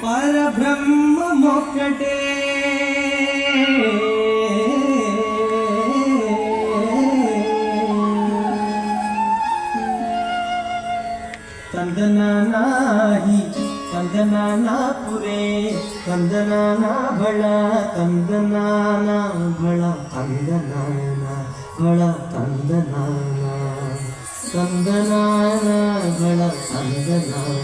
పరబ్రహ్మమొక్కటే ತಂದನಾನಾಹಿ ತಂದನಾನಾಪುರೇ ತಂದನಾನ ಬಳ ತಂದನಾನ ಬಳ ತಂದನಾನ ಬಳ ತಂದನಾನ ತಂದನಾನ ಬಳ ತಂದನಾನ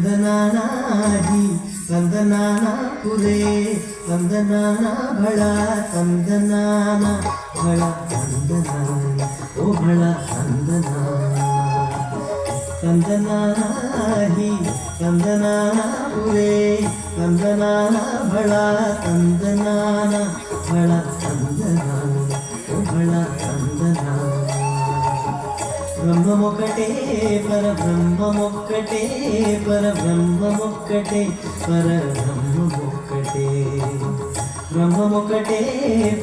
ತಂದನಾನಾಹಿ ತಂದನಾನಾಪುರೇ ತಂದನಾನ ಬಳ ತಂದನಾನ ಬಳ ತಂದನಾನ ಓ ಬಳ ತಂದನಾನ ತಂದನಾನಾಹಿ ತಂದನಾನಾಪುರೇ ತಂದನಾನ ಬಳ ತಂದನಾನ ಬಳ ತಂದನಾನ ಓ ಬಳ ತಂದನಾನ బ్రహ్మమొక్కటే పరబ్రహ్మమొక్కటే పరబ్రహ్మమొక్కటే పరబ్రహ్మమొక్కటే బ్రహ్మమొక్కటే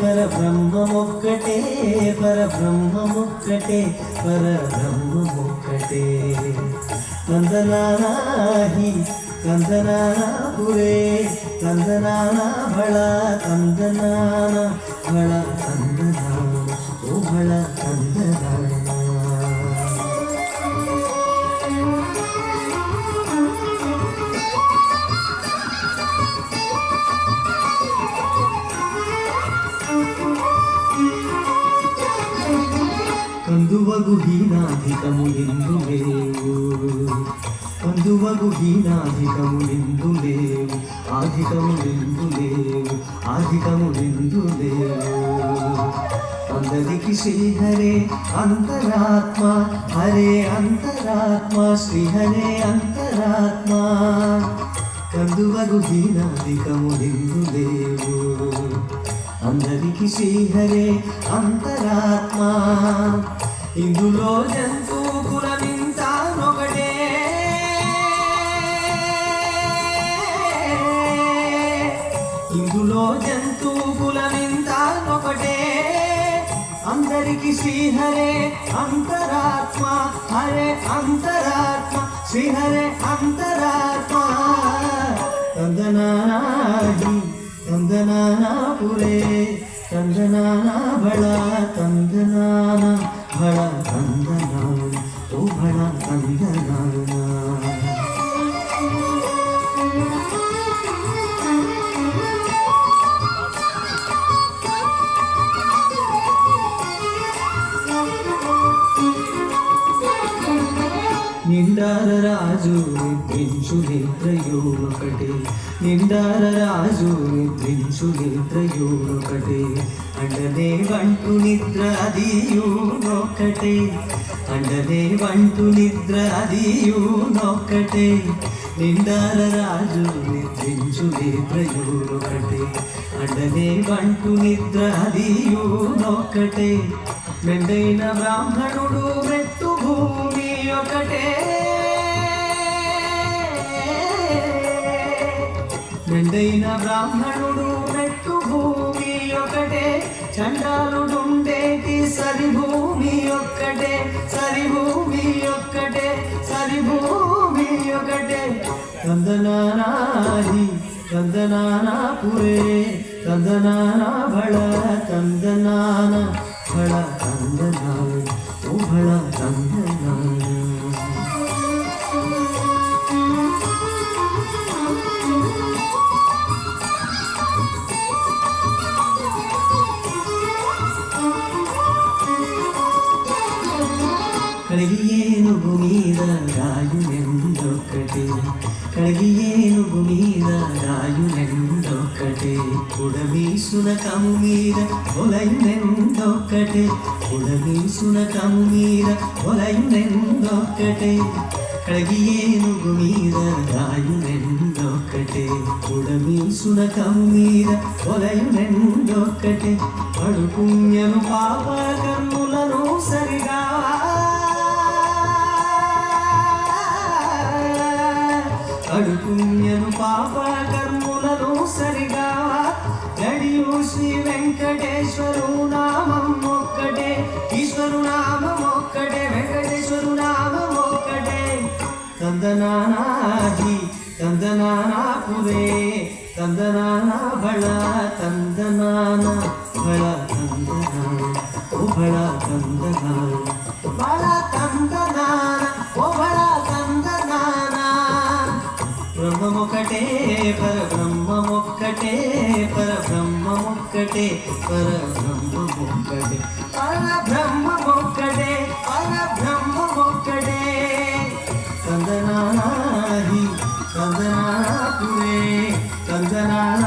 పరబ్రహ్మమొక్కటే పరబ్రహ్మమొక్కటే పరబ్రహ్మమొక్కటే తందనానాహి తందనానాపురే తందనాన బళ తందనాన బళ తందనాన ఓ బళ తందనాన కందువగు హీనాధికము నిందు లేవు కందువగు హీనాధికము నిందు లేవు ఆధికము నిందు లేవు ఆధికము నిందు లేవు అందరికి శ్రీహరే అంతరాత్మ హరే అంతరాత్మ శ్రీహరే అంతరాత్మ కందువగు హీనాధికము నిందు లేవు అందరికి శ్రీహరే అంతరాత్మ ఇందులో జంతు కులమింతానొకటే ఇందులో జంతు కులమింతానొకటే అందరికి శ్రీహరే అంతరాత్మ హరే అంతరాత్మ శ్రీహరే అంతరాత్మ తందనానాహి ತಂದನಾನಾಪುರೇ ತಂದನಾನ ಬಳ ತಂದನಾನ ಬಳ ತಂದನಾನ ಓ ಬಳ ತಂದನಾನ నిండార రాజు నిద్రించు నిద్రయో ఒకటే నిండార రాజు నిద్రించు నిద్రయో ఒకటే అండనే వంటు నిద్ర అదియునొక్కటే అండనే వంటు నిద్ర అదియునొక్కటే నిండార రాజు నిద్రించు నిద్రయో ఒకటే అండనే వంటు నిద్ర అదియునొక్కటే మెండైన బ్రాహ్మణుడు మెట్టు భూమి ఒకటే మెండైన బ్రాహ్మణుడు మెట్టు భూమి ఒకటే చండాలుడుండేటి సరిభూమి ఒక్కటే సరిభూమి ఒక్కటే సరిభూమి ఒకటే ತಂದನಾನಾಹಿ ತಂದನಾನಾಪುರೇ ತಂದನಾನ ಬಳ ತಂದನಾನ ಬಳ ತಂದನಾನ ಓ ಬಳ ತಂದನಾನ కడిగియేనుగు మీద రాయునెందొక్కటే కడిగియేనుగు మీద రాయునెందొక్కటే ఉడవీసున కము మీద ఒలయునెందొక్కటే ఉడవీసున కము మీద ఒలయునెందొక్కటే కడిగియేనుగు మీద రాయునెందొక్కటే రెండొక్కటే ఉడమి సునకము మీద ఒలయు రెండొక్కటే పడు పుణ్యను పాప కర్ములను సరిగా పడు పుణ్యను పాప కర్ములను సరిగా గడియు శ్రీ వెంకటేశ్వరు నామం ఒక్కటే ఈశ్వరు నామం ఒక్కటే వెంకటేశ్వరు నామం ఒక్కటే ತಂದನಾನಾದಿ ತಂದನಾನಾಪುರೇ ತಂದನಾನ ಬಳ ತಂದನಾನ ಬಳ ತಂದನಾನ ಓ ಬಳ ತಂದನಾನ ಬಳ ತಂದನಾನ ಓ ಬಳ ತಂದನಾನ ಬ್ರಹ್ಮಮೊಕ್ಕಟೇ ಪರಬ್ರಹ್ಮಮೊಕ್ಕಟೇ ಪರಬ್ರಹ್ಮಮೊಕ್ಕಟೇ ಪರಬ್ರಹ್ಮಮೊಕ್ಕಟೇ ಪರಬ್ರಹ್ಮಮೊಕ್ಕಟೇ ಪರಬ್ರಹ್ಮಮೊಕ್ಕಟೇ ತಂದನಾನಾದಿ ತಂದನಾನಾಪುರೇ ತಂದನಾನ